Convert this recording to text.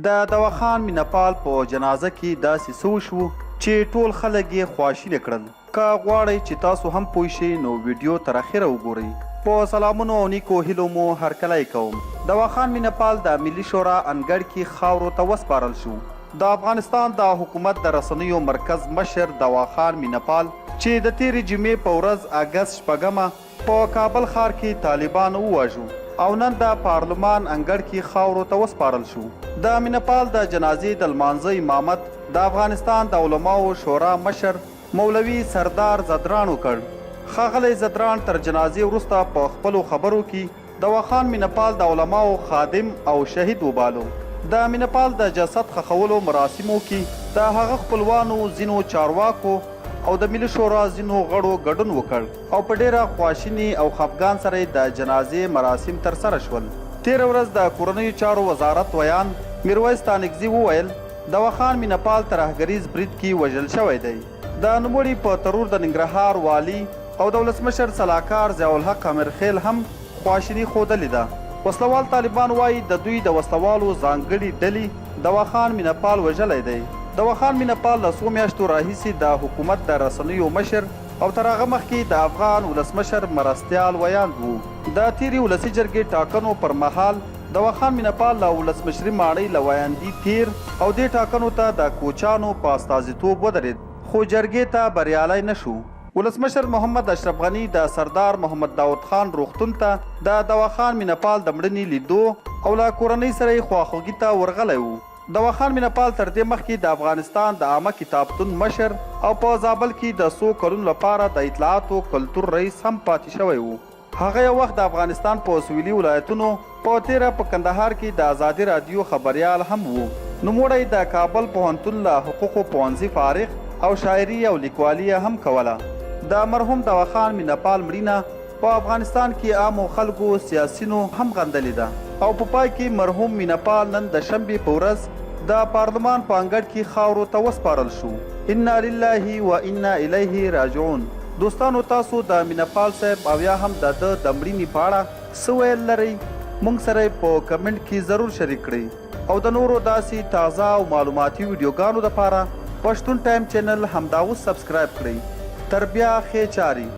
د دواخان مینهپال په جنازه کې داسې څه وشو چې ټول خلک یې خواشیني کړل. که غواړئ چې تاسو هم پوه شئ نو ویډیو تر اخره وګورئ. په سلامونو او نیکو هیلو مو هرکلی کوم. دواخان مینهپال د ملي شورا انګړ کې خاورو ته وسپارل شو. د افغانستان د حکومت د رسنیو مرکز مشر دواخان مینهپال چې د تیرې جمعې په ورځ اګست 6 په کابل ښار کې طالبان وواژو او نن د پارلمان انګړ کې خاورو ته وسپارل شو. د مینهپال د جنازې د لمانځه امامت د افغانستان د علماو شورا مشر مولوي سردار زدران وکړ. ښاغلی زدران تر جنازې وروسته په خپلو خبرو کې دواخان مینهپال د علماو خادم او شهید وبالو. د مینهپال د جسد ښخولو مراسمو کې د هغه خپلوانو ځینو چارواکو او د ملي شورا ځینو غړو ګډون وکړ او په ډیره خواشیني او خفګان سره د جنازې مراسم ترسره شول. تیره ورځ د کورنیو چارو وزارت ویان میرویس تانکزي وویل دواخان مینهپال ترهګریز برید کې وژل شوی دی. د نوموړي په ترور د ننګرهار والي او د ولسمشر سلاکار ضیاءالحق امرخیل هم خواشیني ښودلې ده. وسلوال طالبان وایي د دوی د وسلوالو ځانګړي ډلې دواخان مینهپال وژلی دی. دواخان مینهپال له څو میاشتو راهیسې د حکومت د رسنیو مشر او تر هغه مخکې د افغان ولسمشر مرستیال ویاند و. د تیرې ولسي جرګې ټاکنو پر مهال دواخان مینهپال له ولسمشري ماڼۍ له ویاندي تیر او دې ټاکنو ته د کوچانو په استازیتوب ودرېد خو جرګې ته بریالی نه شو. ولسمشر محمد اشرف غني د سردار محمد داود خان روغتون ته د دواخان مینهپال د مړینې لیدو او له کورنۍ سره یې خواخوږي ته ورغلی و. دواخان مینهپال تر دې مخکې د افغانستان د عامه کتابتون مشر او په زابل کې د څو کلونو لپاره د اطلاعاتو کلتور رئیس هم پاتې شوی و. هغه یو وخت د افغانستان په سویلي ولایتونو په تیره په کندهار کې د ازادي راډیو خبریال هم و. نوموړی د کابل پوهنتون له حقوقو پوهنځي فارغ او شاعري او لیکوالي هم کوله. د مرحوم دواخان مینهپال مړینه په افغانستان کې عامو خلکو سیاسینو هم غندلې ده او په پای کې مرحوم مینهپال نن د شنبې په ورځ د پارلمان په انګړ کې خاورو ته وسپارل شو. انا لله و انا الیه راجعون. دوستانو تاسو د مینهپال صاحب او یا هم د مړینې په اړه څه ویل لرئ موږ سره په کمنټ کې ضرور شریک کړئ او د نورو داسې تازه او معلوماتي ویډیوګانو لپاره پښتون ټایم چینل همدا اوس سبسکرایب کړئ. تر بیا ښې چارې.